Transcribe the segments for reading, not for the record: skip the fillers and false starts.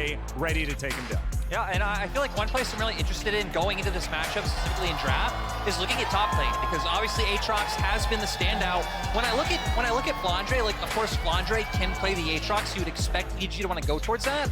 way, ready to take him down. Yeah, and I feel like one place I'm really interested in going into this matchup, specifically in draft, is looking at top lane, because obviously Aatrox has been the standout. When I look at Flandre, like, of course Flandre can play the Aatrox. You would expect EDG to want to go towards that.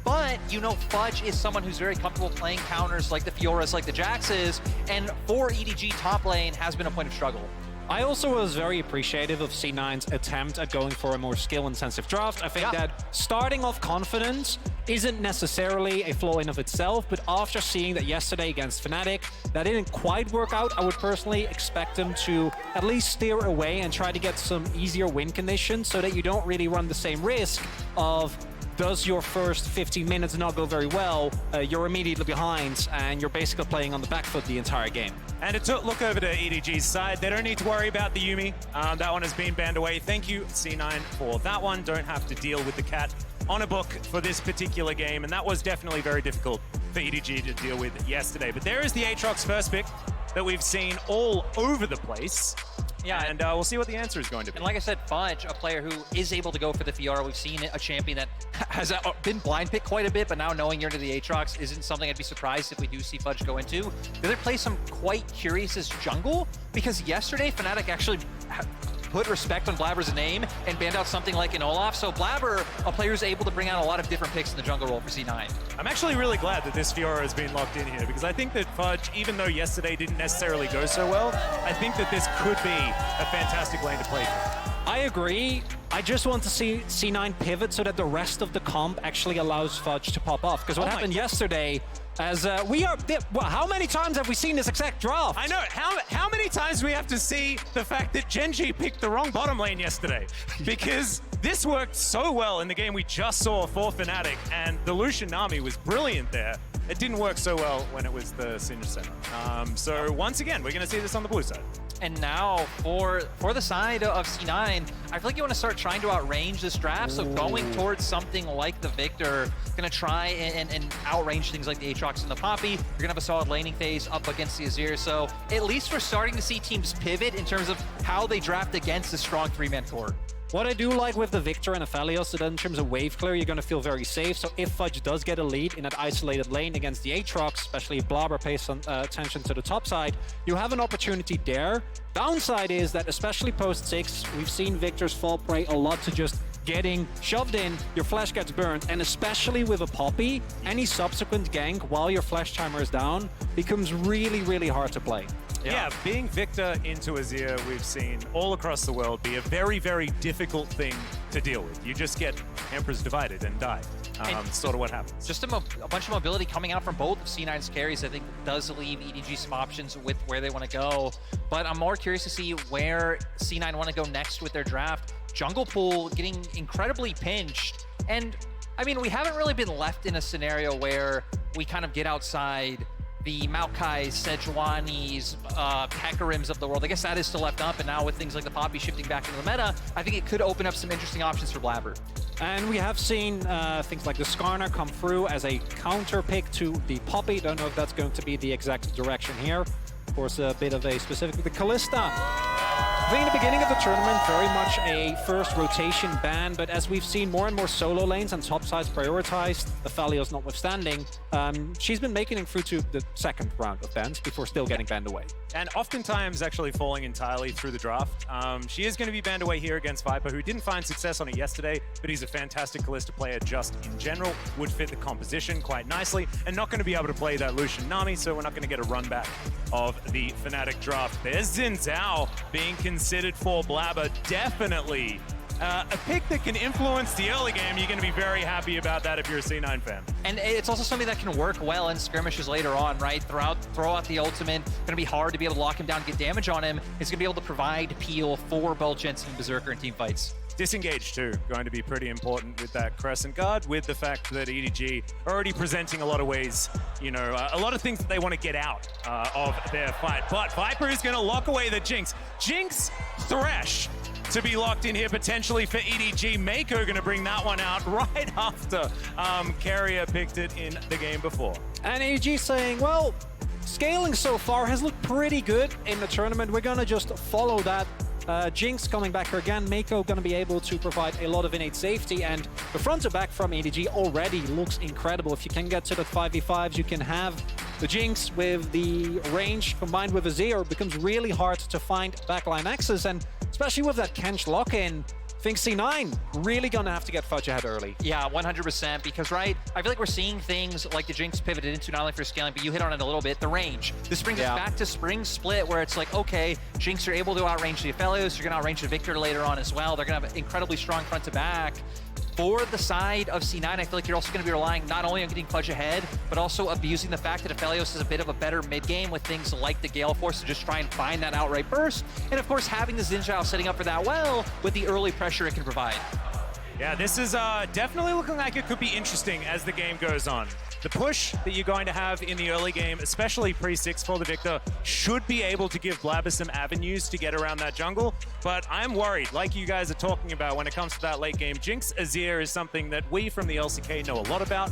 But, you know, Fudge is someone who's very comfortable playing counters like the Fioras, like the Jaxes, and for EDG, top lane has been a point of struggle. I also was very appreciative of C9's attempt at going for a more skill-intensive draft. I think that starting off confident isn't necessarily a flaw in of itself, but after seeing that yesterday against Fnatic, that didn't quite work out, I would personally expect them to at least steer away and try to get some easier win conditions so that you don't really run the same risk of, does your first 15 minutes not go very well, you're immediately behind, and you're basically playing on the back foot the entire game. And to look over to EDG's side, they don't need to worry about the Yuumi. That one has been banned away. Thank you, C9, for that one. Don't have to deal with the cat on a book for this particular game, and that was definitely very difficult for EDG to deal with yesterday. But there is the Aatrox first pick that we've seen all over the place. Yeah, and we'll see what the answer is going to be. And like I said, Fudge, a player who is able to go for the Fiora. We've seen a champion that has been blind picked quite a bit, but now knowing you're into the Aatrox isn't something I'd be surprised if we do see Fudge go into. The other play some quite curious is jungle, because yesterday Fnatic actually put respect on Blabber's name and banned out something like an Olaf. So Blabber, a player who's able to bring out a lot of different picks in the jungle role for C9. I'm actually really glad that this Fiora has been locked in here, because I think that Fudge, even though yesterday didn't necessarily go so well, I think that this could be a fantastic lane to play for. I agree. I just want to see C9 pivot so that the rest of the comp actually allows Fudge to pop off. Because what happened yesterday, as how many times have we seen this exact draft? I know, how many times do we have to see the fact that Genji picked the wrong bottom lane yesterday? Because this worked so well in the game we just saw for Fnatic, and the Lucian Nami was brilliant there. It didn't work so well when it was the Singed Center. So once again, we're gonna see this on the blue side. And now for the side of C9, I feel like you want to start trying to outrange this draft. So going towards something like the Victor, going to try and outrange things like the Aatrox and the Poppy. You're going to have a solid laning phase up against the Azir. So at least we're starting to see teams pivot in terms of how they draft against a strong three-man core. What I do like with the Victor and Aphelios is that in terms of wave clear, you're going to feel very safe. So if Fudge does get a lead in that isolated lane against the Aatrox, especially if Blabber pays some attention to the top side, you have an opportunity there. Downside is that especially post-6, we've seen Victors fall prey a lot to just getting shoved in, your flash gets burned, and especially with a Poppy, any subsequent gank while your flash timer is down becomes really, really hard to play. Yeah, being Victor into Azir, we've seen all across the world be a very, very difficult thing to deal with. You just get Emperors divided and die. Sort of what happens. Just a bunch of mobility coming out from both of C9's carries, I think, does leave EDG some options with where they want to go. But I'm more curious to see where C9 want to go next with their draft. Jungle pool getting incredibly pinched. And, I mean, we haven't really been left in a scenario where we kind of get outside the Maokai's, Sejuani's, Pekarims of the world. I guess that is still left up, and now with things like the Poppy shifting back into the meta, I think it could open up some interesting options for Blabber. And we have seen things like the Skarner come through as a counter pick to the Poppy. Don't know if that's going to be the exact direction here. Of course, a bit of a specific... The Kalista. I think in the beginning of the tournament, very much a first rotation ban, but as we've seen more and more solo lanes and top sides prioritized, Aphelios notwithstanding, she's been making it through to the second round of bans before still getting banned away. And oftentimes actually falling entirely through the draft. She is going to be banned away here against Viper, who didn't find success on it yesterday, but he's a fantastic Kalista player just in general, would fit the composition quite nicely, and not going to be able to play that Lucian Nami, so we're not going to get a run back of the Fnatic draft. There's Xin Zhao being considered for Blabber, definitely a pick that can influence the early game. You're going to be very happy about that if you're a C9 fan. And it's also something that can work well in skirmishes later on, right? Throw out the ultimate. Going to be hard to be able to lock him down, get damage on him. It's going to be able to provide peel for both Jensen and Berserker in team fights. Disengage too, going to be pretty important with that Crescent Guard, with the fact that EDG are already presenting a lot of ways, you know, a lot of things that they want to get out of their fight. But Viper is going to lock away the Jinx. Jinx, Thresh to be locked in here potentially for EDG. Mako going to bring that one out right after Carrier picked it in the game before. And EDG saying, well, scaling so far has looked pretty good in the tournament. We're going to just follow that Jinx coming back here again. Mako going to be able to provide a lot of innate safety, and the front to back from EDG already looks incredible. If you can get to the 5v5s, you can have the Jinx with the range combined with Azir. It becomes really hard to find backline access, and especially with that Kench lock-in, I think C9 really gonna have to get Fudge ahead early. Yeah, 100%, because, right, I feel like we're seeing things like the Jinx pivoted into not only for scaling, but you hit on it a little bit, the range. This brings us back to Spring Split, where it's like, okay, Jinx are able to outrange the Aphelios, you're gonna outrange the Victor later on as well. They're gonna have an incredibly strong front to back. For the side of C9, I feel like you're also going to be relying not only on getting Fudge ahead, but also abusing the fact that Aphelios is a bit of a better mid-game with things like the Gale Force to just try and find that outright burst. And of course, having the Xin setting up for that well with the early pressure it can provide. Yeah, this is definitely looking like it could be interesting as the game goes on. The push that you're going to have in the early game, especially pre-6 for the Victor, should be able to give Blabber some avenues to get around that jungle. But I'm worried, like you guys are talking about when it comes to that late game. Jinx Azir is something that we from the LCK know a lot about,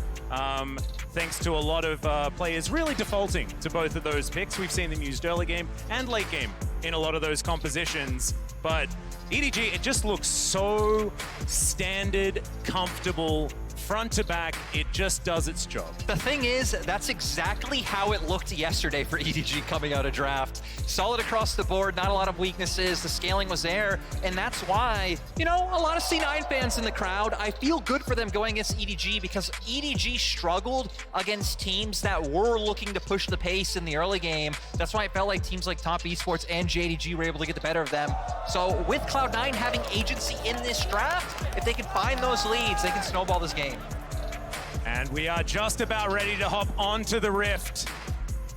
thanks to a lot of players really defaulting to both of those picks. We've seen them used early game and late game in a lot of those compositions. But EDG, it just looks so standard, comfortable, front to back, it just does its job. The thing is, that's exactly how it looked yesterday for EDG coming out of draft. Solid across the board, not a lot of weaknesses, the scaling was there, and that's why, you know, a lot of C9 fans in the crowd, I feel good for them going against EDG because EDG struggled against teams that were looking to push the pace in the early game. That's why it felt like teams like Top Esports and JDG were able to get the better of them. So with Cloud9 having agency in this draft, if they can find those leads, they can snowball this game. And we are just about ready to hop onto the Rift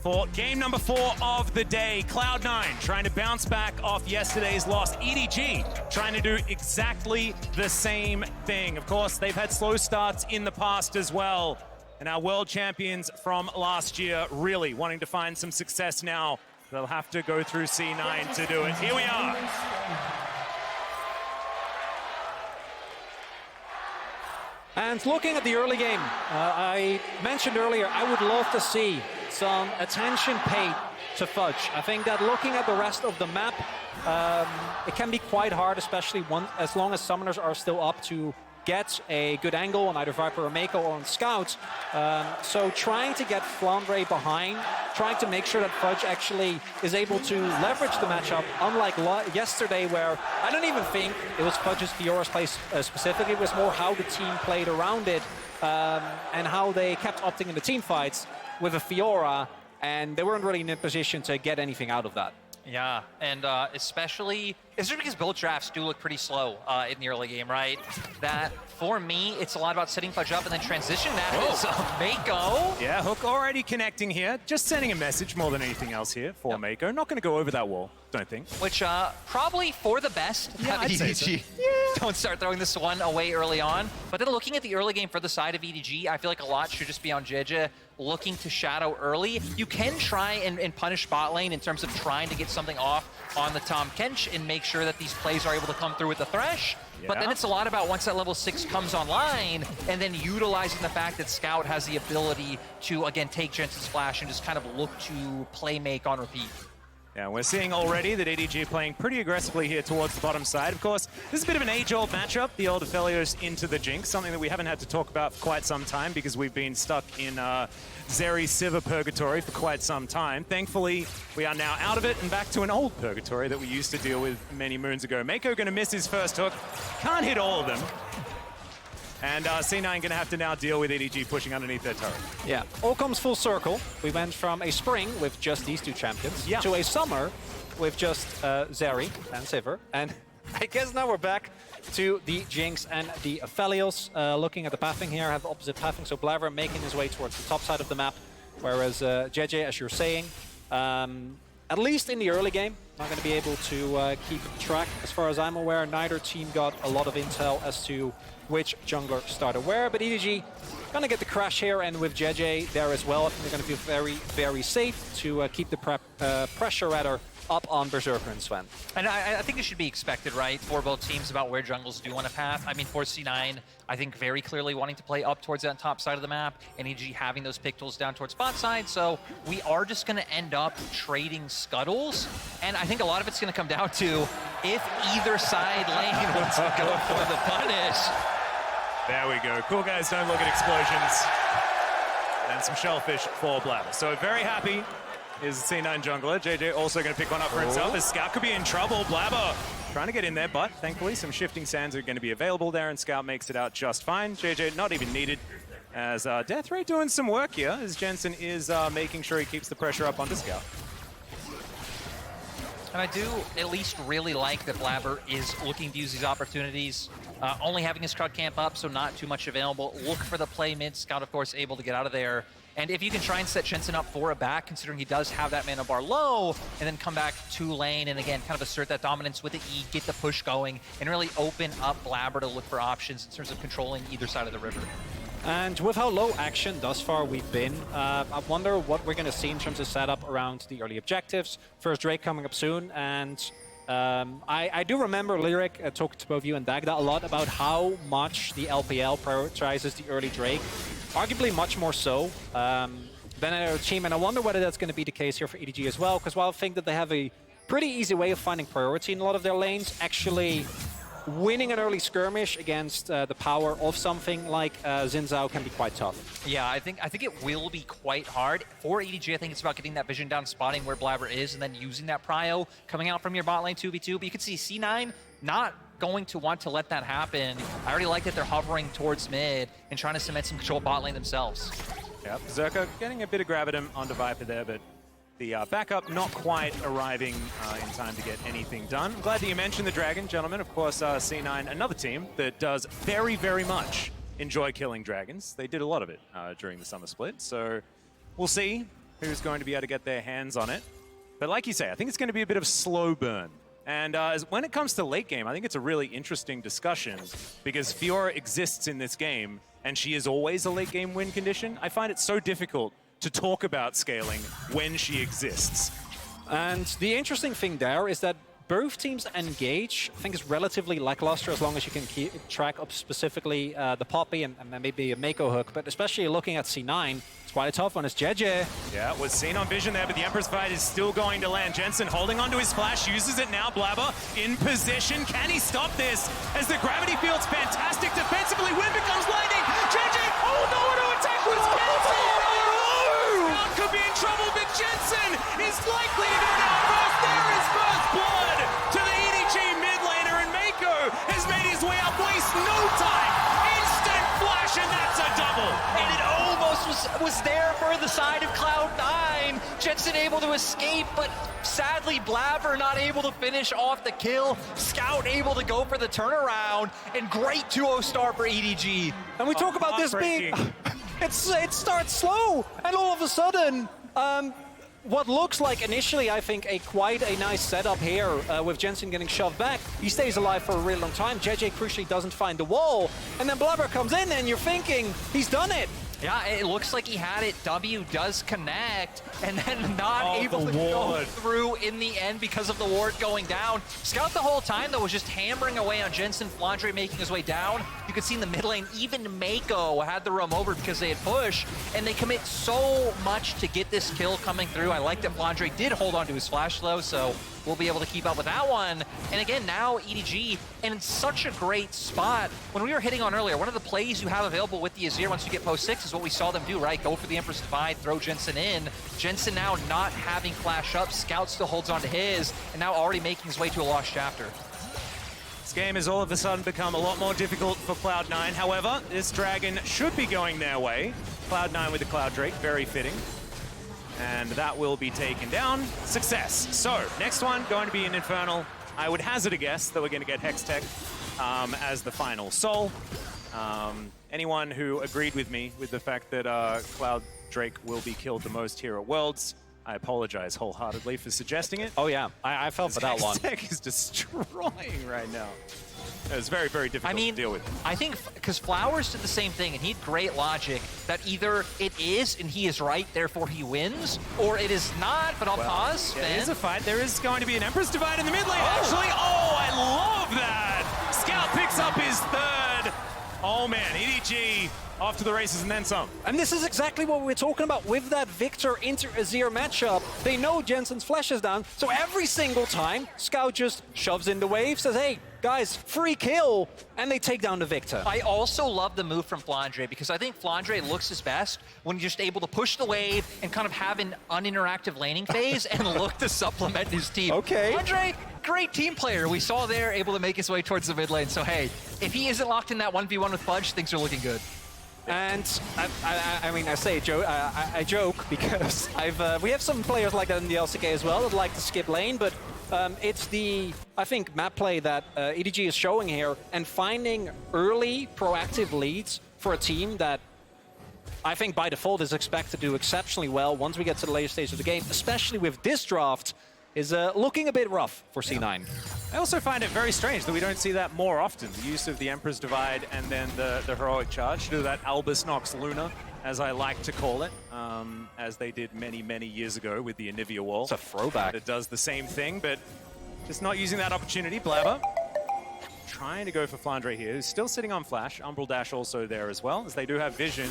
for game number 4 of the day. Cloud9 trying to bounce back off yesterday's loss. EDG trying to do exactly the same thing. Of course, they've had slow starts in the past as well. And our world champions from last year really wanting to find some success now. They'll have to go through C9 to do it. Here we are. And looking at the early game, I mentioned earlier, I would love to see some attention paid to Fudge. I think that looking at the rest of the map, it can be quite hard, especially as long as summoners are still up to get a good angle on either Viper or Mako or on Scout. So trying to get Flandre behind, trying to make sure that Fudge actually is able to leverage the matchup, unlike yesterday where I don't even think it was Fudge's Fiora's play specifically, it was more how the team played around it and how they kept opting in the team fights with a Fiora, and they weren't really in a position to get anything out of that. Yeah, and especially, it's just because both drafts do look pretty slow in the early game, right? That, for me, it's a lot about setting Fudge up and then transition that is Mako. Yeah, Hook already connecting here. Just sending a message more than anything else here for Mako. Not going to go over that wall, don't think. Which, probably for the best. Yeah, I'd say so. Don't start throwing this one away early on. But then looking at the early game for the side of EDG, I feel like a lot should just be on JJ looking to shadow early. You can try and punish bot lane in terms of trying to get something off on the Tahm Kench and make sure that these plays are able to come through with the Thresh. Yeah. But then it's a lot about once that level 6 comes online and then utilizing the fact that Scout has the ability to, again, take Jensen's flash and just kind of look to play make on repeat. Yeah, we're seeing already that EDG playing pretty aggressively here towards the bottom side. Of course, this is a bit of an age-old matchup, the old Aphelios into the Jinx, something that we haven't had to talk about for quite some time because we've been stuck in Zeri Sivir purgatory for quite some time. Thankfully, we are now out of it and back to an old purgatory that we used to deal with many moons ago. Mako going to miss his first hook. Can't hit all of them. And C9 going to have to now deal with EDG pushing underneath their turret. Yeah, all comes full circle. We went from a spring with just these two champions to a summer with just Zeri and Sivir. And I guess now we're back to the Jinx and the Aphelios. Looking at the pathing here, have opposite pathing. So Blaver making his way towards the top side of the map, whereas JJ, as you're saying, at least in the early game, not going to be able to keep track. As far as I'm aware, neither team got a lot of intel as to which jungler started where, but EDG Gonna get the crash here, and with JJ there as well, I think they're gonna be very, very safe to keep the pressure rather up on Berserker and Sven. And I think it should be expected, right, for both teams about where jungles do want to path. I mean, for C9, I think very clearly wanting to play up towards that top side of the map, and EDG having those pick tools down towards bot side, so we are just going to end up trading scuttles, and I think a lot of it's going to come down to if either side lane wants to go for the punish. There we go. Cool guys don't look at explosions. And some shellfish for Blabber. So very happy is the C9 jungler. JJ also going to pick one up for himself. As Scout could be in trouble. Blabber trying to get in there, but thankfully some shifting sands are going to be available there, and Scout makes it out just fine. JJ not even needed, as Death Ray doing some work here, as Jensen is making sure he keeps the pressure up onto Scout. And I do at least really like that Blabber is looking to use these opportunities. Only having his crowd camp up, so not too much available. Look for the play mid. Scout, of course, able to get out of there. And if you can try and set Jensen up for a back, considering he does have that mana bar low, and then come back to lane, and again, kind of assert that dominance with the E, get the push going, and really open up Blabber to look for options in terms of controlling either side of the river. And with how low action thus far we've been, I wonder what we're going to see in terms of setup around the early objectives. First Drake coming up soon, and I do remember Lyric talking to both you and Dagda a lot about how much the LPL prioritizes the early Drake. Arguably much more so than another team, and I wonder whether that's going to be the case here for EDG as well, because while I think that they have a pretty easy way of finding priority in a lot of their lanes, actually winning an early skirmish against the power of something like Xin Zhao can be quite tough. Yeah, I think it will be quite hard. For EDG, I think it's about getting that vision down, spotting where Blabber is, and then using that prio coming out from your bot lane 2v2. But you can see C9 not going to want to let that happen. I already like that they're hovering towards mid and trying to cement some control bot lane themselves. Yep, Zerka getting a bit of gravitum onto Viper there, but the backup not quite arriving in time to get anything done. I'm glad that you mentioned the Dragon, gentlemen. Of course, C9, another team that does very, very much enjoy killing dragons. They did a lot of it during the summer split, so we'll see who's going to be able to get their hands on it. But like you say, I think it's going to be a bit of slow burn. And when it comes to late game, I think it's a really interesting discussion because Fiora exists in this game, and she is always a late game win condition. I find it so difficult to talk about scaling when she exists. And the interesting thing there is that both teams engage, I think, is relatively lackluster as long as you can keep track of specifically the Poppy and maybe a Mako hook, but especially looking at C9, it's quite a tough one. It's JJ. Yeah, it was seen on vision there, but the Emperor's Fight is still going to land. Jensen holding onto his flash, uses it now. Blabber in position. Can he stop this? As the gravity field's fantastic defensively, Wind becomes lightning. JJ, oh no, no attack was cancelled! Scout could be in trouble, but Jensen is likely to go down first. There is first blood to the EDG mid laner, and Mako has made his way up, waste no time. Instant flash, and that's a double. And it almost was there for the side of Cloud9. Jensen able to escape, but sadly Blabber not able to finish off the kill. Scout able to go for the turnaround, and great 2-0 start for EDG. And we talk about this being... it starts slow, and all of a sudden, what looks like initially, I think, quite a nice setup here with Jensen getting shoved back. He stays alive for a really long time. JJ crucially doesn't find the wall, and then Blabber comes in, and you're thinking, he's done it. Yeah, it looks like he had it. W does connect, and then not able to go through in the end because of the ward going down. Scout the whole time, though, was just hammering away on Jensen. Flandre making his way down. You could see in the mid lane, even Mako had the roam over because they had push, and they commit so much to get this kill coming through. I like that Flandre did hold on to his flash, though, so we'll be able to keep up with that one. And again, now EDG in such a great spot. When we were hitting on earlier, one of the plays you have available with the Azir once you get post 6 is what we saw them do, right? Go for the Empress Divide, throw Jensen in. Jensen now not having flash up. Scout still holds on to his, and now already making his way to a lost chapter. This game has all of a sudden become a lot more difficult for Cloud9. However, this Dragon should be going their way. Cloud9 with the Cloud Drake, very fitting. And that will be taken down. Success. So, next one going to be an Infernal. I would hazard a guess that we're going to get Hextech as the final soul. Anyone who agreed with me with the fact that Cloud Drake will be killed the most here at Worlds, I apologize wholeheartedly for suggesting it. Oh yeah, I fell for that one. Hextech is destroying right now. It's very, very difficult to deal with. I think because Flowers did the same thing, and he had great logic that either it is and he is right, therefore he wins, or it is not, but I'll pause. Yeah, it is a fight. There is going to be an Empress Divide in the mid lane, actually. Oh, I love that. Scout picks up his third. Oh, man, EDG off to the races and then some. And this is exactly what we were talking about with that Victor into Azir matchup. They know Jensen's flash is down, so every single time, Scout just shoves in the wave, says, hey, guys, free kill, and they take down the Victor. I also love the move from Flandre because I think Flandre looks his best when you're just able to push the wave and kind of have an uninteractive laning phase and look to supplement his team. Okay. Flandre, great team player. We saw there able to make his way towards the mid lane. So, hey, if he isn't locked in that 1v1 with Fudge, things are looking good. And I mean, I joke because we have some players like that in the LCK as well that like to skip lane, but it's the, I think, map play that EDG is showing here and finding early proactive leads for a team that I think by default is expected to do exceptionally well once we get to the later stage of the game, especially with this draft, is looking a bit rough for C9. I also find it very strange that we don't see that more often. The use of the Emperor's Divide and then the heroic charge to do that Albus Nox Luna, as I like to call it, as they did many, many years ago with the Anivia Wall. It's a throwback. It does the same thing, but just not using that opportunity. Blabber trying to go for Flandre here, who's still sitting on Flash. Umbral Dash also there as well, as they do have vision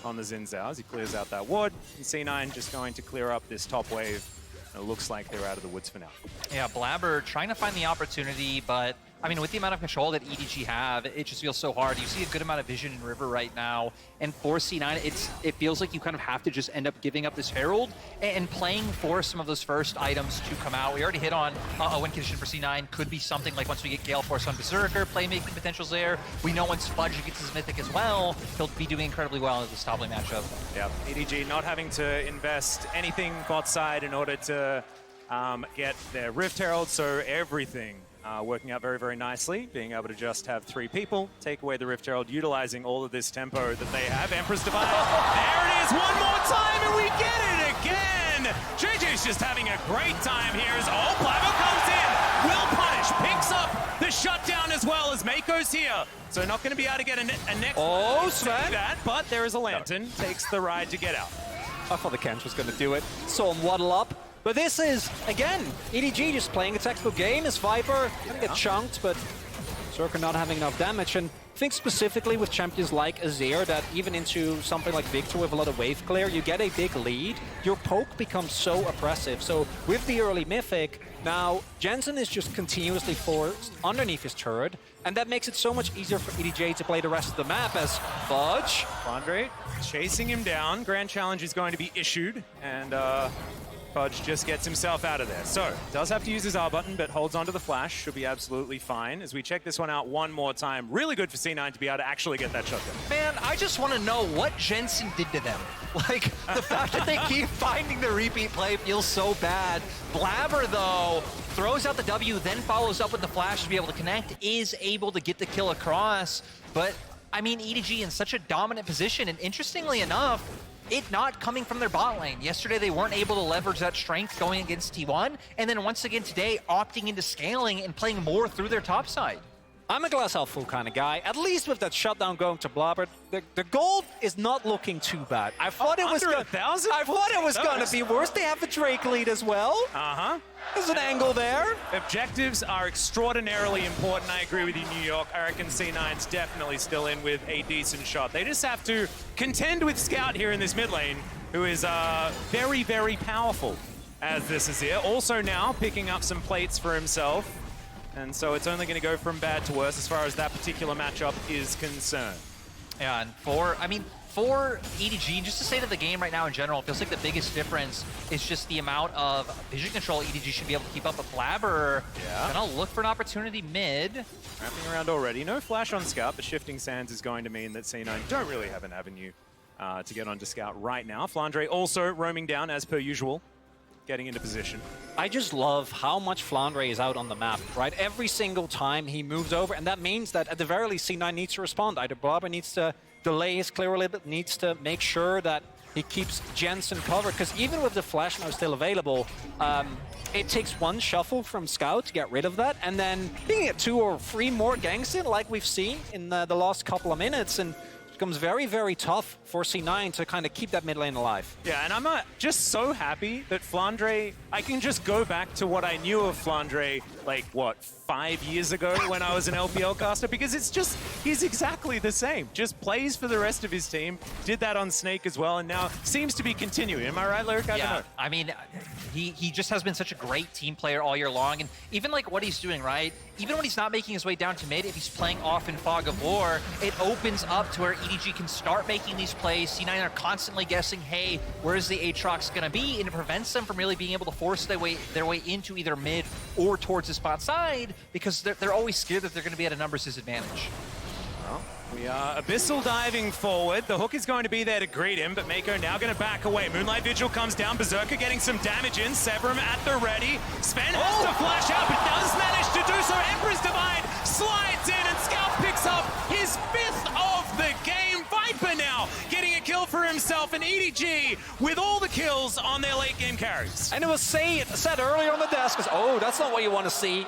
on the Xin Zhao as he clears out that ward. And C9 just going to clear up this top wave. It looks like they're out of the woods for now. Yeah, Blabber trying to find the opportunity, but I mean, with the amount of control that EDG have, it just feels so hard. You see a good amount of vision in River right now, and for C9, it feels like you kind of have to just end up giving up this Herald and playing for some of those first items to come out. We already hit on a win condition for C9. Could be something like once we get Gale Force on Berserker, playmaking potentials there. We know once Fudge gets his Mythic as well, he'll be doing incredibly well in this top lane matchup. Yeah, EDG not having to invest anything bot side in order to get their Rift Herald, so everything working out very, very nicely. Being able to just have 3 people take away the Rift Herald, utilizing all of this tempo that they have. Empress Divide, there it is, one more time, and we get it again! JJ's just having a great time here as, Blabber comes in, will punish, picks up the shutdown as well as Mako's here. So not going to be able to get a next Sven. that, but there is a Lantern, takes the ride to get out. I thought the Kench was going to do it. Saw him waddle up. But this is, again, EDG just playing a textbook game. As Viper gonna get chunked, but Zerker not having enough damage. And I think specifically with champions like Azir, that even into something like Victor with a lot of wave clear, you get a big lead, your poke becomes so oppressive. So with the early Mythic, now Jensen is just continuously forced underneath his turret, and that makes it so much easier for EDG to play the rest of the map as Fudge. Flandre chasing him down. Grand Challenge is going to be issued, and Fudge just gets himself out of there. So, does have to use his R button, but holds onto the flash. Should be absolutely fine. As we check this one out one more time, really good for C9 to be able to actually get that shutdown. Man, I just want to know what Jensen did to them. Like, the fact that they keep finding the repeat play feels so bad. Blabber, though, throws out the W, then follows up with the flash to be able to connect, is able to get the kill across. But, I mean, EDG in such a dominant position, and interestingly enough, it not coming from their bot lane. Yesterday, they weren't able to leverage that strength going against T1, and then once again today, opting into scaling and playing more through their top side. I'm a glass half full kind of guy. At least with that shutdown going to Blabber, the gold is not looking too bad. I thought it was under 1,000? I thought it was going to be worse. They have the Drake lead as well. There's an angle there. Objectives are extraordinarily important. I agree with you, New York. I reckon C9's definitely still in with a decent shot. They just have to contend with Scout here in this mid lane, who is very, very powerful as this is here. Also now picking up some plates for himself. And so it's only going to go from bad to worse as far as that particular matchup is concerned. Yeah, and for EDG, just to say to the game right now in general, it feels like the biggest difference is just the amount of vision control EDG should be able to keep up with Blabber. Yeah. Gonna look for an opportunity mid. Wrapping around already. No flash on Scout, but shifting sands is going to mean that C9 don't really have an avenue to get onto Scout right now. Flandre also roaming down as per usual, getting into position. I just love how much Flandre is out on the map, right? Every single time he moves over, and that means that at the very least C9 needs to respond. Either Blabber needs to delay his clear a little bit, needs to make sure that he keeps Jensen covered, because even with the flash now still available, it takes one shuffle from Scout to get rid of that, and then you can get 2 or 3 more ganks in, like we've seen in the last couple of minutes, and it becomes very, very tough for C9 to kind of keep that mid lane alive. Yeah, and I'm just so happy that Flandre, I can just go back to what I knew of Flandre, like, what, 5 years ago when I was an LPL caster, because it's just, he's exactly the same. Just plays for the rest of his team, did that on Snake as well, and now seems to be continuing. Am I right, Lyric? I don't know. I mean, he just has been such a great team player all year long, and even like what he's doing, right? Even when he's not making his way down to mid, if he's playing off in Fog of War, it opens up to where EDG can start making these plays. C9 are constantly guessing, hey, where's the Aatrox gonna be? And it prevents them from really being able to force their way into either mid or towards the spot side, because they're always scared that they're gonna be at a numbers disadvantage. Well, we are Abyssal diving forward. The hook is going to be there to greet him, but Mako now going to back away. Moonlight Vigil comes down. Berserker getting some damage in. Severum at the ready. Sven has to flash out, but does manage to do so. Emperor's Divide slides in, and Scout picks up his 5th of the game. Viper now getting a kill for himself, and EDG with all the kills on their late game carries. And it was said earlier on the desk, oh, that's not what you want to see.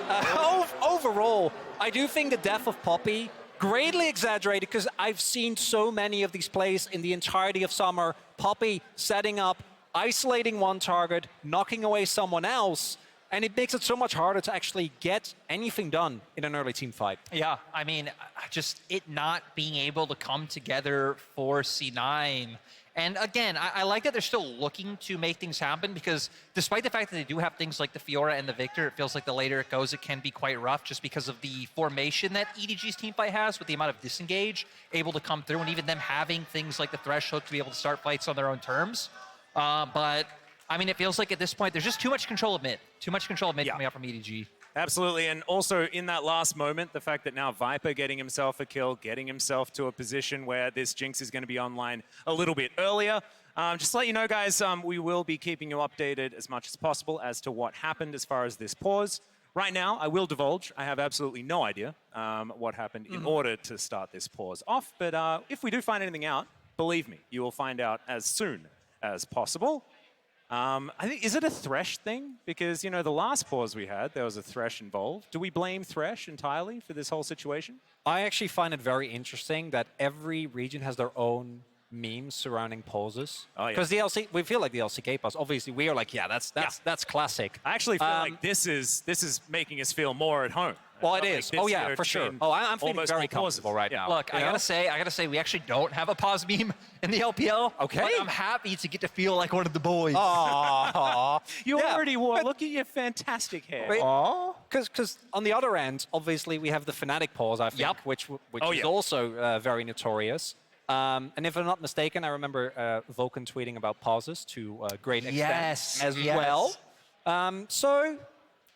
Overall, I do think the death of Poppy greatly exaggerated, because I've seen so many of these plays in the entirety of summer. Poppy setting up, isolating one target, knocking away someone else, and it makes it so much harder to actually get anything done in an early team fight. Yeah, I mean, just it not being able to come together for C9. And again, I like that they're still looking to make things happen, because despite the fact that they do have things like the Fiora and the Victor, it feels like the later it goes, it can be quite rough just because of the formation that EDG's teamfight has with the amount of disengage able to come through, and even them having things like the Thresh hook to be able to start fights on their own terms. But, I mean, it feels like at this point, there's just too much control of mid. Too much control of mid coming out from EDG. Absolutely, and also in that last moment, the fact that now Viper getting himself a kill, getting himself to a position where this Jinx is going to be online a little bit earlier. Just to let you know, guys, we will be keeping you updated as much as possible as to what happened as far as this pause. Right now, I will divulge, I have absolutely no idea what happened in order to start this pause off, but if we do find anything out, believe me, you will find out as soon as possible. I think, is it a Thresh thing? Because, you know, the last pause we had, there was a Thresh involved. Do we blame Thresh entirely for this whole situation? I actually find it very interesting that every region has their own memes surrounding pauses. Oh, yeah. Because we feel like the LCK pause. Obviously, we are like, yeah, that's classic. I actually feel like this is making us feel more at home. Well, it is. Oh, yeah, for sure. Oh, I'm feeling very comfortable right now. Look, I gotta say, we actually don't have a pause meme in the LPL. Okay. But I'm happy to get to feel like one of the boys. Aww. You already wore. Look at your fantastic hair. Because on the other end, obviously, we have the Fnatic pause, I think, which is also very notorious. And if I'm not mistaken, I remember Vulcan tweeting about pauses to a great extent as well. So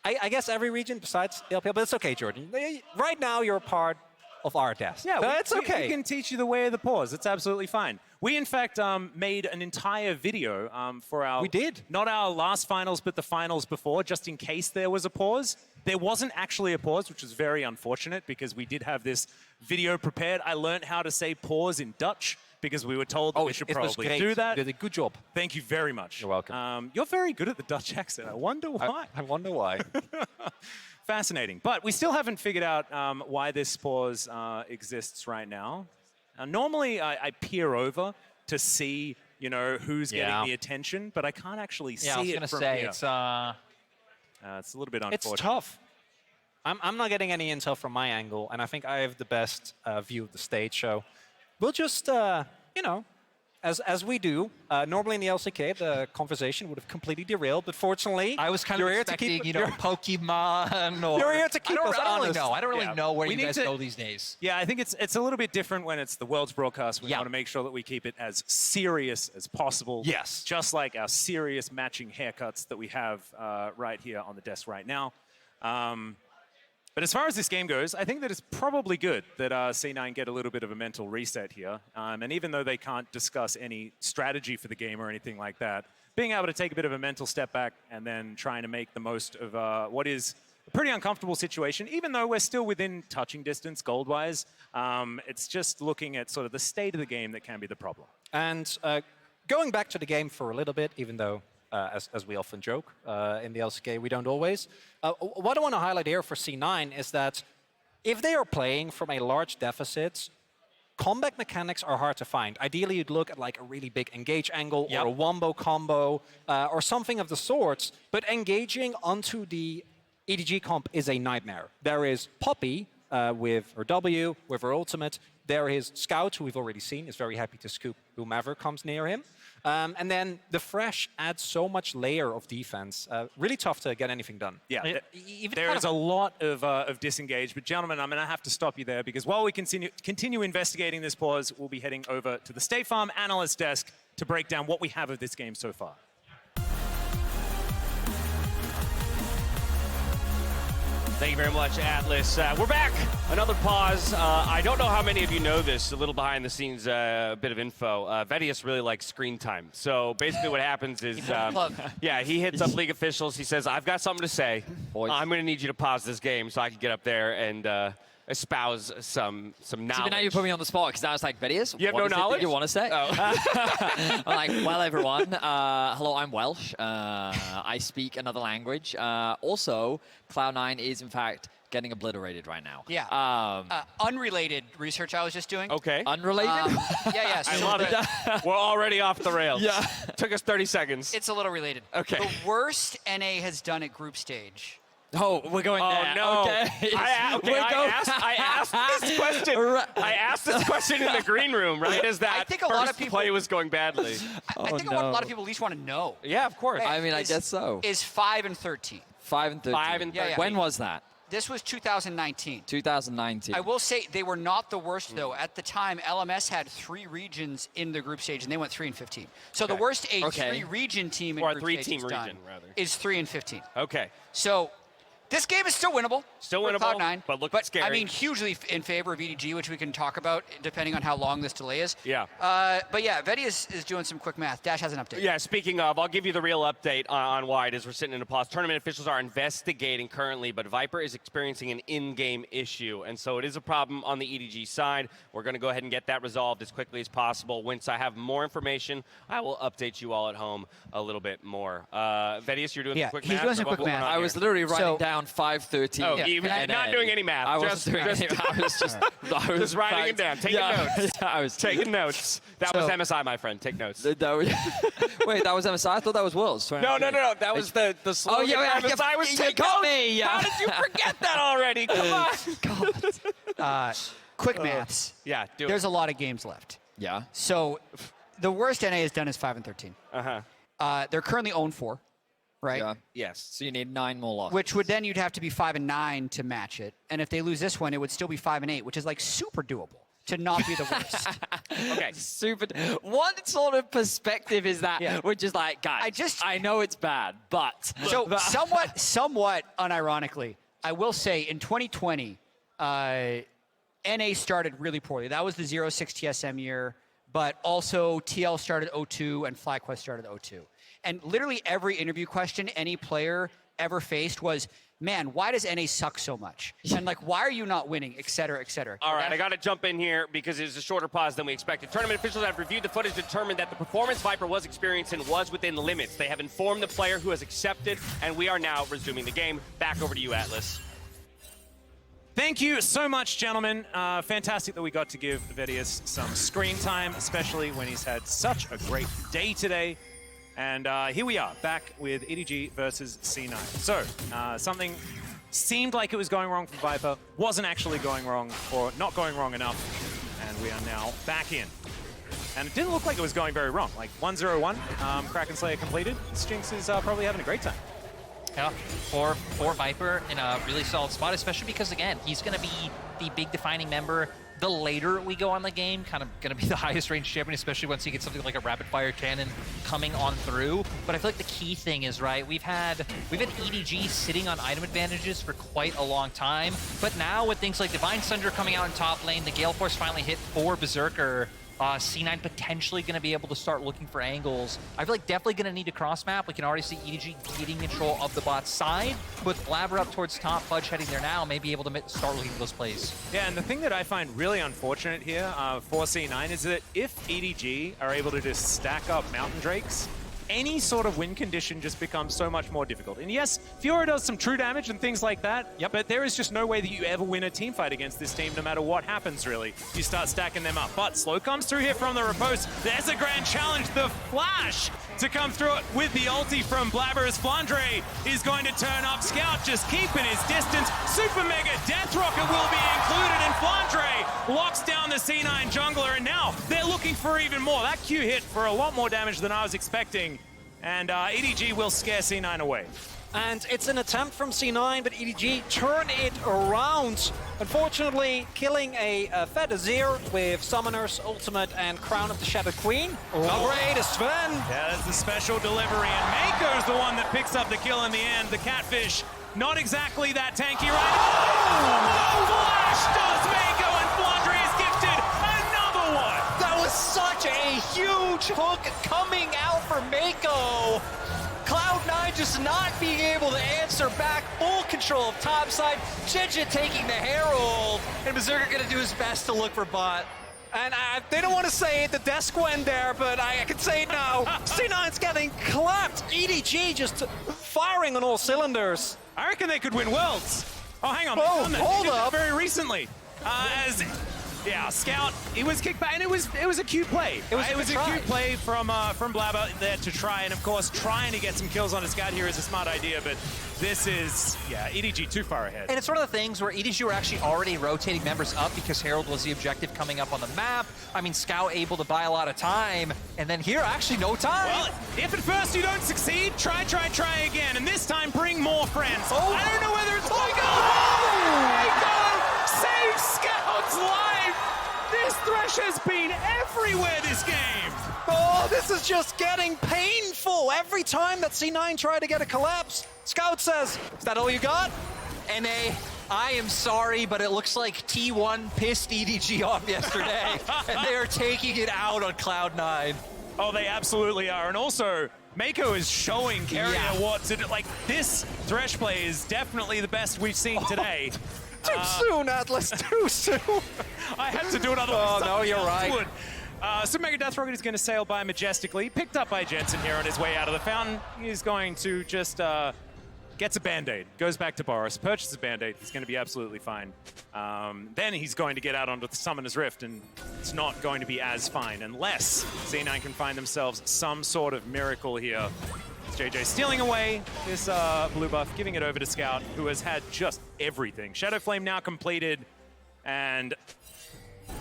I guess every region besides the LPL, but it's okay, Jordan. Right now, you're a part of our desk. Yeah, it's okay. We can teach you the way of the pause. It's absolutely fine. We, in fact, made an entire video for our... We did. Not our last finals, but the finals before, just in case there was a pause. There wasn't actually a pause, which was very unfortunate, because we did have this video prepared. I learned how to say pause in Dutch, because we were told that we should probably do that. You did a good job. Thank you very much. You're welcome. You're very good at the Dutch accent. I wonder why. I wonder why. Fascinating. But we still haven't figured out why this pause exists right now. Normally, I peer over to see, you know, who's getting the attention, but I can't actually see it from here. I was going to say, it's a little bit unfortunate. It's tough. I'm not getting any intel from my angle, and I think I have the best view of the stage. So we'll just, you know, as we do. Normally in the LCK, the conversation would have completely derailed, but fortunately, I was kind of expecting, you know, Pokemon or... You're here to keep us honest. I don't really know where you guys go these days. Yeah, I think it's a little bit different when it's the World's broadcast. We want to make sure that we keep it as serious as possible. Yes. Just like our serious matching haircuts that we have right here on the desk right now. But as far as this game goes, I think that it's probably good that C9 get a little bit of a mental reset here. And even though they can't discuss any strategy for the game or anything like that, being able to take a bit of a mental step back and then trying to make the most of what is a pretty uncomfortable situation, even though we're still within touching distance gold-wise, it's just looking at sort of the state of the game that can be the problem. And Going back to the game for a little bit, even though, as we often joke in the LCK, we don't always. What I want to highlight here for C9 is that if they are playing from a large deficit, combat mechanics are hard to find. Ideally, you'd look at like a really big engage angle or a wombo combo or something of the sorts, but engaging onto the EDG comp is a nightmare. There is Poppy with her W, with her ultimate. There is Scout, who we've already seen, is very happy to scoop whomever comes near him. And then the Fresh adds so much layer of defense. Really tough to get anything done. Yeah, there is a lot of disengage. But gentlemen, I'm going to have to stop you there because while we continue investigating this pause, we'll be heading over to the State Farm analyst desk to break down what we have of this game so far. Thank you very much, Atlas. We're back. Another pause. I don't know how many of you know this, a little behind the scenes bit of info. Vedius really likes screen time. So basically what happens is, he hits up league officials. He says, I've got something to say. I'm going to need you to pause this game so I can get up there and espouse some knowledge. See, now you put me on the spot because now it's like, Vedius, you have no knowledge? You want to say? Oh. I'm like, well, everyone, hello, I'm Welsh. I speak another language. Also, Cloud9 is, in fact, getting obliterated right now. Yeah. Unrelated research I was just doing. Okay. Unrelated? Yeah. I love it. We're already off the rails. Yeah. Took us 30 seconds. It's a little related. Okay. The worst NA has done at group stage. Oh, we're going there. No. Okay. I asked this question. I asked this question in the green room, right? Is that I think a lot of people play was going badly? I think a lot of people at least want to know. Yeah, of course. I mean, I guess so. Is 5 and 13. 5 and 13. 5 and 13. Yeah. When was that? This was 2019. 2019. I will say they were not the worst, though. At the time, LMS had 3 regions in the group stage, and they went 3 and 15. So the worst a 3-region team in or a group stage 3-team has done region, rather, is 3 and 15. Okay. So this game is still winnable. Still for winnable, Cloud9, but looking scary. I mean, hugely in favor of EDG, which we can talk about depending on how long this delay is. Yeah. But yeah, Vedius is doing some quick math. Dash has an update. Yeah, speaking of, I'll give you the real update on why it is we're sitting in a pause. Tournament officials are investigating currently, but Viper is experiencing an in-game issue, and so it is a problem on the EDG side. We're going to go ahead and get that resolved as quickly as possible. Once I have more information, I will update you all at home a little bit more. Vedius, you're doing some quick math? he's doing some quick math. I was literally writing down 5:13. Oh, not doing any math. I wasn't doing any math. I was just writing it down, taking notes. Yeah, I was taking notes. That was MSI, my friend. Take notes. Wait, that was MSI? I thought that was Worlds. No. That was the slogan. Oh, yeah, MSI was you got me. How did you forget that already? Come on. Quick maths. Yeah, do There's it. a lot of games left. Yeah. So the worst NA has done is 5 and 13. They're currently 0-4, right? Yeah. Yes. So you need 9 more losses. Which would then you'd have to be 5 and 9 to match it. And if they lose this one, it would still be 5 and 8, which is like super doable to not be the worst. Okay. Super. What sort of perspective is that? Yeah. We're just like, guys, I know it's bad, but. So somewhat unironically, I will say in 2020, NA started really poorly. That was the 0-6 TSM year, but also TL started 0-2 and FlyQuest started 0-2. And literally every interview question any player ever faced was, man, why does NA suck so much? And like, why are you not winning, et cetera, et cetera. All right, I got to jump in here because it was a shorter pause than we expected. Tournament officials have reviewed the footage, determined that the performance Viper was experiencing was within limits. They have informed the player who has accepted, and we are now resuming the game. Back over to you, Atlas. Thank you so much, gentlemen. Fantastic that we got to give Vedius some screen time, especially when he's had such a great day today. And here we are, back with EDG versus C9. So, something seemed like it was going wrong for Viper, wasn't actually going wrong, or not going wrong enough, and we are now back in. And it didn't look like it was going very wrong. Like 1-0-1, Kraken Slayer completed. Stinks is probably having a great time. Yeah, for Viper in a really solid spot, especially because, again, he's going to be the big defining member. The later we go on the game, kind of going to be the highest range champion, especially once you get something like a rapid fire cannon coming on through. But I feel like the key thing is, right, we've had EDG sitting on item advantages for quite a long time. But now with things like Divine Sunder coming out in top lane, the Gale Force finally hit for Berserker, C9 potentially going to be able to start looking for angles. I feel like definitely going to need a cross map. We can already see EDG getting control of the bot side. With Blabber up towards top, Fudge heading there now, may be able to start looking at those plays. Yeah, and the thing that I find really unfortunate here for C9 is that if EDG are able to just stack up Mountain Drakes, any sort of win condition just becomes so much more difficult. And yes, Fiora does some true damage and things like that, but there is just no way that you ever win a team fight against this team, no matter what happens, really. You start stacking them up. But Slow comes through here from the riposte. There's a grand challenge. The flash to come through it with the ulti from Blabber as Flandre is going to turn up. Scout just keeping his distance. Super Mega Death Rocket will be included, and Flandre locks down the C9 jungler, and now they're looking for even more. That Q hit for a lot more damage than I was expecting, and EDG will scare C9 away. And it's an attempt from C9, but EDG turn it around. Unfortunately, killing a Fed Azir with Summoner's Ultimate and Crown of the Shadow Queen. Oh, great, is Sven. Yeah, that's the special delivery, and Mako's the one that picks up the kill in the end. The Catfish, not exactly that tanky right now. Oh, flash does Mako, and Flandre is gifted another one. That was such a huge hook coming out for Mako. Cloud9 just not being able to answer back, full control of topside. Jinja taking the Herald, and Berserker gonna do his best to look for bot. And they don't want to say it, the desk went there, but I can say it now. C9's getting clapped. EDG just firing on all cylinders. I reckon they could win Worlds. Oh, hang on. Oh, they done that. hold They did that up. very recently. Yeah, Scout, it was kicked back, and it was a cute play. It was a try. cute play from Blabber there to try, and of course, trying to get some kills on a Scout here is a smart idea, but this is, yeah, EDG too far ahead. And it's one of the things where EDG were actually already rotating members up because Herald was the objective coming up on the map. I mean, Scout able to buy a lot of time, and then here, actually no time. Well, if at first you don't succeed, try again, and this time bring more friends. Oh. I don't know whether it's going to save Scout's life. This Thresh has been everywhere this game. Oh, this is just getting painful. Every time that C9 tried to get a collapse, Scout says, is that all you got? NA, I am sorry, but it looks like T1 pissed EDG off yesterday, and they are taking it out on Cloud9. Oh, they absolutely are. And also, Mako is showing Carrier what to do. Like, this Thresh play is definitely the best we've seen today. Too soon, Atlas, too soon. I had to do it otherwise. Oh, no, you're right. So Mega Death Rocket is going to sail by majestically, picked up by Jensen here on his way out of the fountain. He's going to just gets a Band-Aid, goes back to Boris, purchases a Band-Aid. He's going to be absolutely fine. Then he's going to get out onto the Summoner's Rift, and it's not going to be as fine unless C9 can find themselves some sort of miracle here. JJ stealing away this blue buff, giving it over to Scout, who has had just everything. Shadow Flame now completed, and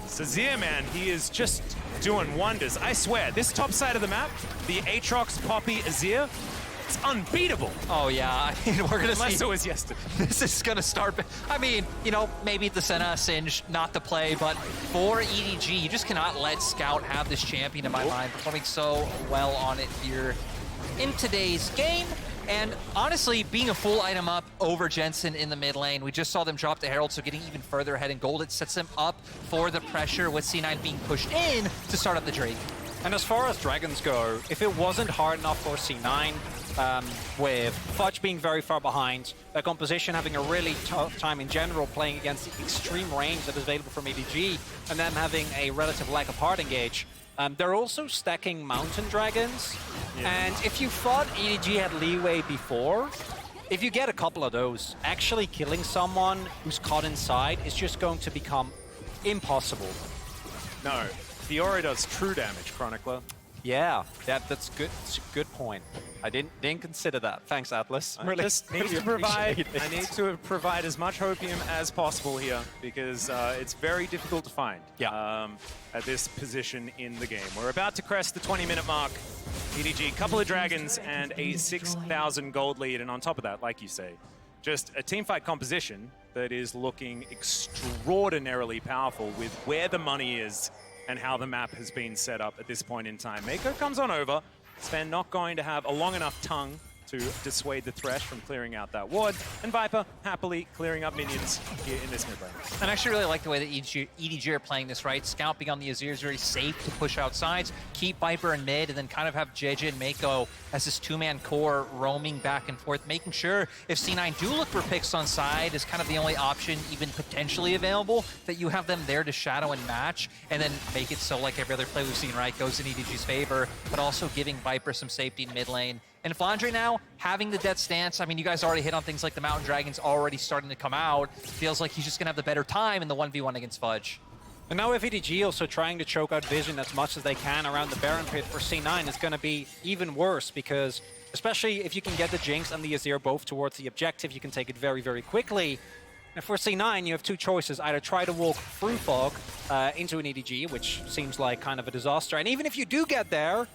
Azir, man, he is just doing wonders. I swear, this top side of the map, the Aatrox, Poppy, Azir, it's unbeatable. Oh yeah, I mean, we're gonna Unless see. it was yesterday. This is gonna start. I mean, you know, maybe the Senna Singe not the play, but for EDG, you just cannot let Scout have this champion in my mind, performing so well on it here in today's game. And honestly, being a full item up over Jensen in the mid lane, we just saw them drop the Herald, so getting even further ahead in gold, it sets them up for the pressure with C9 being pushed in to start up the Drake. And as far as Dragons go, if it wasn't hard enough for C9, with Fudge being very far behind, their composition having a really tough time in general playing against the extreme range that is available from EDG, and them having a relative lack of hard engage, they're also stacking Mountain Dragons. And if you thought EDG had leeway before, if you get a couple of those, actually killing someone who's caught inside is just going to become impossible. No, Fiora does true damage, Chronicler. Yeah, that's good. It's a good point. I didn't consider that. Thanks, Atlas. I just need to provide. I need to provide as much hopium as possible here because it's very difficult to find. At this position in the game, we're about to crest the 20-minute mark. EDG, couple of dragons and a 6,000 gold lead, and on top of that, like you say, just a teamfight composition that is looking extraordinarily powerful with where the money is and how the map has been set up at this point in time. Mako comes on over. Sven not going to have a long enough tongue to dissuade the Thresh from clearing out that ward. And Viper happily clearing up minions here in this mid lane. And I actually really like the way that EDG are playing this, right? Scout being on the Azir is very safe to push out sides, keep Viper in mid, and then kind of have JJ and Mako as this two-man core roaming back and forth, making sure if C9 do look for picks on side is kind of the only option even potentially available, that you have them there to shadow and match, and then make it so like every other play we've seen, right, goes in EDG's favor, but also giving Viper some safety in mid lane. And Flandre now, having the death stance, I mean, you guys already hit on things like the Mountain Dragons already starting to come out. Feels like he's just going to have the better time in the 1v1 against Fudge. And now with EDG also trying to choke out Vision as much as they can around the Baron Pit for C9, it's going to be even worse because, especially if you can get the Jinx and the Azir both towards the objective, you can take it very, very quickly. And for C9, you have two choices. Either try to walk through Fog into an EDG, which seems like kind of a disaster. And even if you do get there,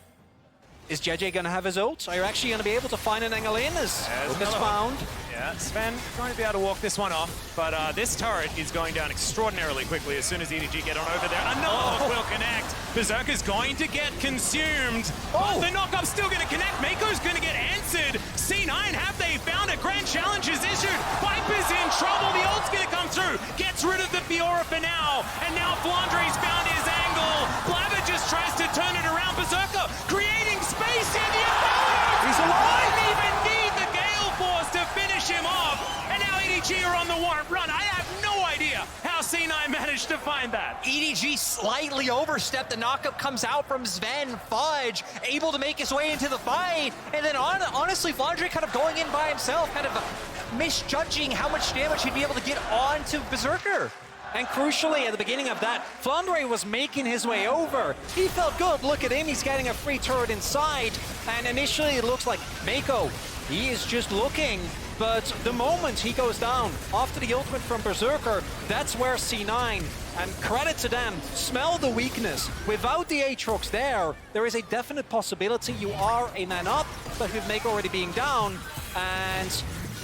is JJ going to have his ult? Are you actually going to be able to find an angle in as it's found? Yeah, Sven going to be able to walk this one off, but this turret is going down extraordinarily quickly as soon as EDG get on over there. Another hook will connect. Berserker's going to get consumed. Oh, the knock-up's still going to connect. Mako's going to get answered. C9, have they found it? Grand challenge is issued. Viper's in trouble. The ult's going to come through. Gets rid of the Fiora for now. And now Flandre's found his angle. Blabber just tries to turn it around. Berserker creating space in the opponent. He's alive. Didn't even need the Gale Force to finish him off. And now EDG are on the run. I have no idea how C9 managed to find that. EDG slightly overstepped. The knockup comes out from Sven. Fudge able to make his way into the fight. And then honestly, Flandre kind of going in by himself, kind of misjudging how much damage he'd be able to get onto Berserker. And crucially, at the beginning of that, Flandre was making his way over. He felt good. Look at him. He's getting a free turret inside. And initially, it looks like Mako, he is just looking. But the moment he goes down, after the ultimate from Berserker, that's where C9, and credit to them, smell the weakness. Without the Aatrox there is a definite possibility you are a man up, but with Mako already being down, and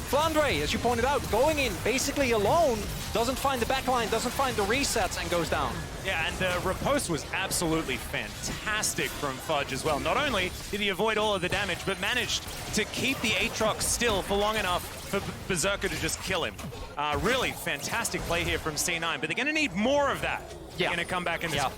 Flandre, as you pointed out, going in basically alone, doesn't find the backline, doesn't find the resets, and goes down. Yeah, and the riposte was absolutely fantastic from Fudge as well. Not only did he avoid all of the damage, but managed to keep the Aatrox still for long enough for Berserker to just kill him. Really fantastic play here from C9, but they're going to need more of that. Yeah. They're going to come back in this. Yeah.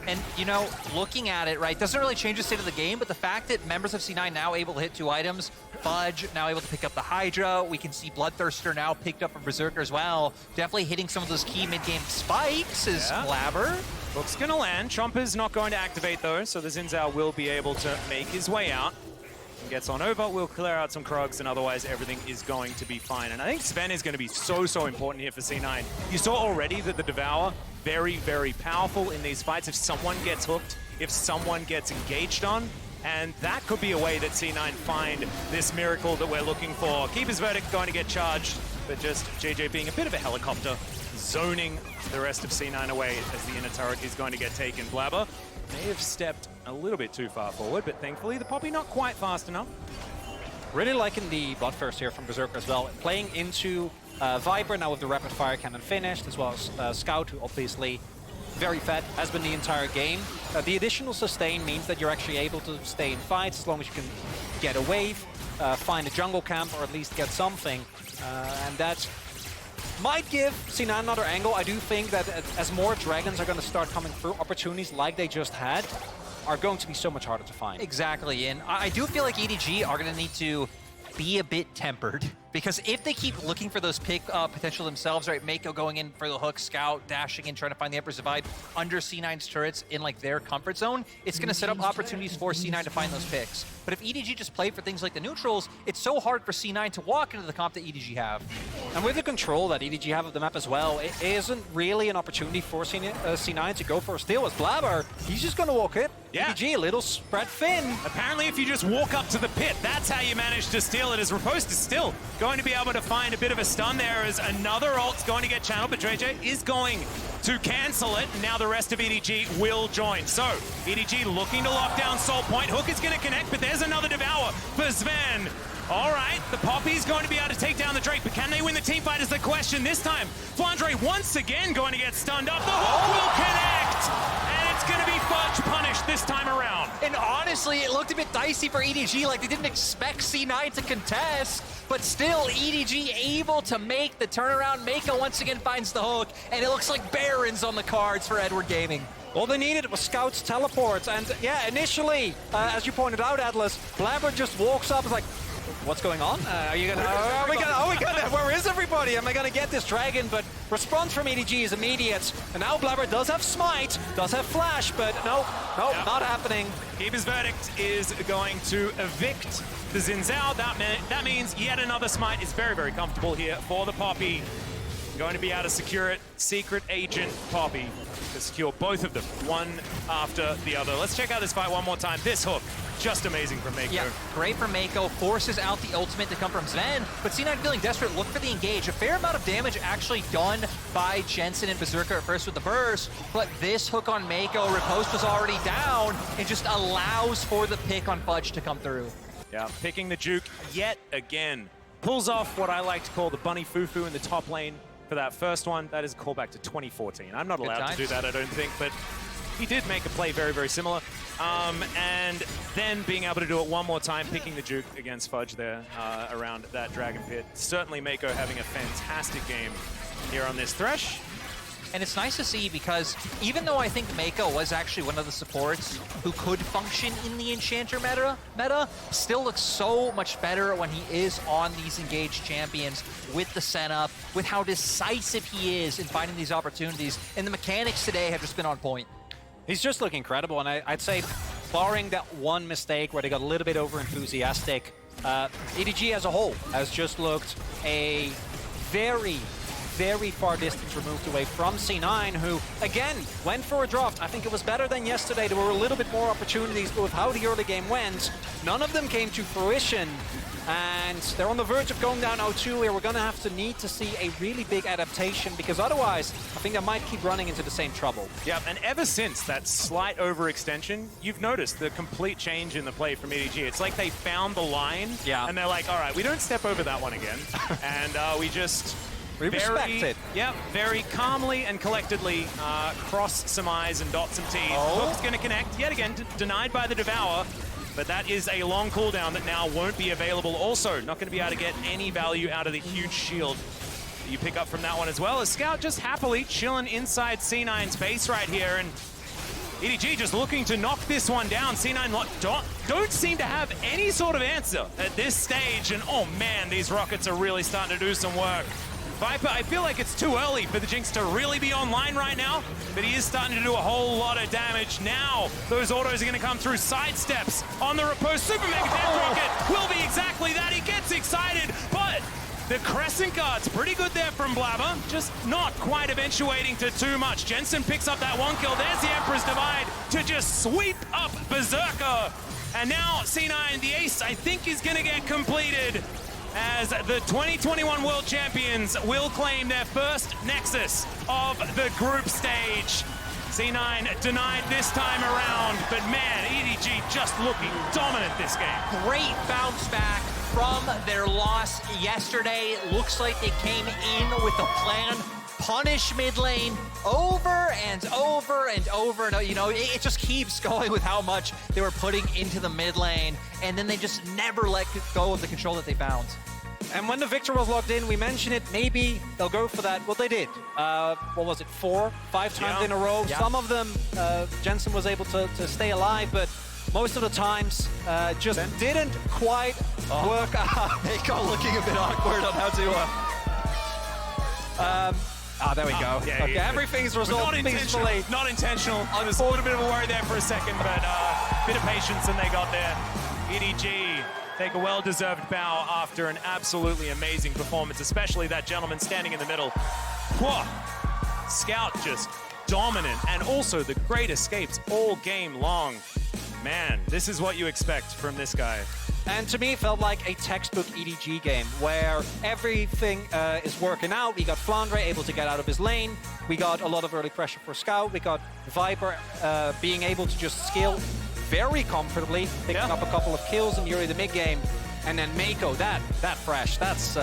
And, you know, looking at it, right, doesn't really change the state of the game, but the fact that members of C9 now able to hit 2 items, Fudge now able to pick up the Hydra, we can see Bloodthirster now picked up from Berserker as well, definitely hitting some of those key mid-game spikes is Blabber. Hook's going to land. Chomper's not going to activate though, so the Xin Zhao will be able to make his way out. And gets on over, we'll clear out some Krugs, and otherwise everything is going to be fine. And I think Sven is going to be so important here for C9. You saw already that the Devour, very, very powerful in these fights. If someone gets hooked, if someone gets engaged on, and that could be a way that C9 find this miracle that we're looking for. Keeper's Verdict going to get charged, but just JJ being a bit of a helicopter, zoning the rest of C9 away as the inner turret is going to get taken. Blabber may have stepped a little bit too far forward, but thankfully the Poppy not quite fast enough. Really liking the Bloodthirst here from Berserker as well. Playing into Viper now with the rapid fire cannon finished, as well as Scout, who obviously very fed, has been the entire game. The additional sustain means that you're actually able to stay in fights as long as you can get a wave, find a jungle camp, or at least get something. And that might give C9 another angle. I do think that as more dragons are going to start coming through, opportunities like they just had are going to be so much harder to find. Exactly, and I do feel like EDG are going to need to be a bit tempered, because if they keep looking for those pick potential themselves, right, Mako going in for the hook, Scout dashing in, trying to find the Emperor's Divide under C9's turrets in like their comfort zone, it's going to set up opportunities for C9 to find those picks. But if EDG just play for things like the neutrals, it's so hard for C9 to walk into the comp that EDG have. And with the control that EDG have of the map as well, it isn't really an opportunity for C9 to go for a steal. As Blabber, he's just going to walk it. Yeah. EDG, a little spread thin. Apparently, if you just walk up to the pit, that's how you manage to steal it, as Riposte is still going to be able to find a bit of a stun there, as another ult's going to get channeled, but JJ is going to cancel it. Now the rest of EDG will join. So, EDG looking to lock down Soul Point. Hook is going to connect, but there's another Devour for Sven. All right, the Poppy's going to be able to take down the Drake, but can they win the teamfight is the question this time. Flandre once again going to get stunned up. The hook will connect, and it's going to be Fudge punished this time around. And honestly, it looked a bit dicey for EDG, like they didn't expect C9 to contest, but still EDG able to make the turnaround. Mako once again finds the hook, and it looks like Barons on the cards for Edward Gaming. All they needed was Scout's teleports, and yeah, initially, as you pointed out, Atlas, Blabber just walks up and is like, what's going on? Are you gonna? Where is everybody? Am I gonna get this dragon? But response from EDG is immediate. And now Blabber does have smite, does have flash, but no, not happening. Keeper's verdict is going to evict the Xin Zhao. That means yet another smite is very, very comfortable here for the Poppy. Going to be able to secure it. Secret Agent Poppy to secure both of them, one after the other. Let's check out this fight one more time. This hook, just amazing from Mako. Yeah, great from Mako. Forces out the ultimate to come from Sven, but C9 feeling desperate. Look for the engage. A fair amount of damage actually done by Jensen and Berserker at first with the burst, but this hook on Mako, Riposte was already down, and just allows for the pick on Fudge to come through. Yeah, picking the juke yet again. Pulls off what I like to call the bunny foo-foo in the top lane for that first one. That is a callback to 2014. I'm not allowed to do that, I don't think, but he did make a play very, very similar. And then being able to do it one more time, picking the juke against Fudge there around that Dragon Pit. Certainly Mako having a fantastic game here on this Thresh. And it's nice to see because even though I think Mako was actually one of the supports who could function in the Enchanter meta, still looks so much better when he is on these engaged champions with the setup, with how decisive he is in finding these opportunities. And the mechanics today have just been on point. He's just looking incredible, and I'd say, barring that one mistake where they got a little bit over-enthusiastic, EDG as a whole has just looked a very far distance removed away from C9, who, again, went for a draft. I think it was better than yesterday. There were a little bit more opportunities, but with how the early game went, none of them came to fruition. And they're on the verge of going down 0-2 where we're going to need to see a really big adaptation, because otherwise, I think they might keep running into the same trouble. Yeah, and ever since that slight overextension, you've noticed the complete change in the play from EDG. It's like they found the line, and they're like, all right, we don't step over that one again. And we just... We respect it. Yeah, very calmly and collectedly cross some I's and dot some T's. Hook's going to connect, yet again, denied by the Devour. But that is a long cooldown that now won't be available. Also, not going to be able to get any value out of the huge shield that you pick up from that one as well. As Scout just happily chilling inside C9's base right here. And EDG just looking to knock this one down. C9 don't seem to have any sort of answer at this stage. And oh man, these rockets are really starting to do some work. Viper, I feel like it's too early for the Jinx to really be online right now, but he is starting to do a whole lot of damage. Now, those autos are going to come through sidesteps on the Riposte. Super Mega Death Rocket will be exactly that. He gets excited, but the Crescent Guard's pretty good there from Blabber, just not quite eventuating to too much. Jensen picks up that one kill. There's the Emperor's Divide to just sweep up Berserker. And now C9, the ace, I think is going to get completed, as the 2021 World Champions will claim their first Nexus of the group stage. C9 denied this time around, but man, EDG just looking dominant this game. Great bounce back from their loss yesterday. Looks like they came in with a plan. Punish mid lane over and over and over. And, you know, it just keeps going with how much they were putting into the mid lane. And then they just never let go of the control that they found. And when the Victor was locked in, we mentioned it, maybe they'll go for that. Well, they did. What was it, 4, 5 times in a row? Yeah. Some of them, Jensen was able to stay alive, but most of the times just didn't quite work out. Mako looking a bit awkward on how to... there we go. Yeah, okay, everything's resolved peacefully. Not intentional. I was a little bit of a worry there for a second, but a bit of patience and they got there. EDG take a well-deserved bow after an absolutely amazing performance, especially that gentleman standing in the middle. Whoa. Scout just dominant, and also the great escapes all game long. Man, this is what you expect from this guy. And to me, it felt like a textbook EDG game where everything is working out. We got Flandre able to get out of his lane. We got a lot of early pressure for Scout. We got Viper being able to just scale very comfortably, picking up a couple of kills in the early to mid game. And then Mako, that fresh, that's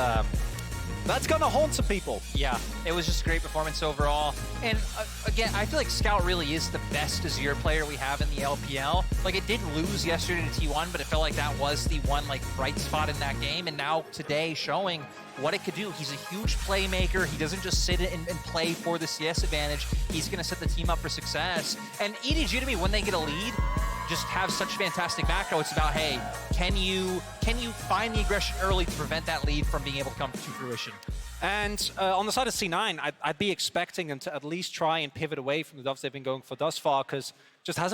That's gonna haunt some people. Yeah, it was just a great performance overall. And again, I feel like Scout really is the best Azir player we have in the LPL. Like, it did lose yesterday to T1, but it felt like that was the one like bright spot in that game. And now today showing what it could do. He's a huge playmaker. He doesn't just sit and play for the CS advantage. He's going to set the team up for success. And EDG, to me, when they get a lead, just have such fantastic macro. It's about, hey, can you find the aggression early to prevent that lead from being able to come to fruition? And on the side of C9, I'd be expecting them to at least try and pivot away from the doves they've been going for thus far, because just hasn't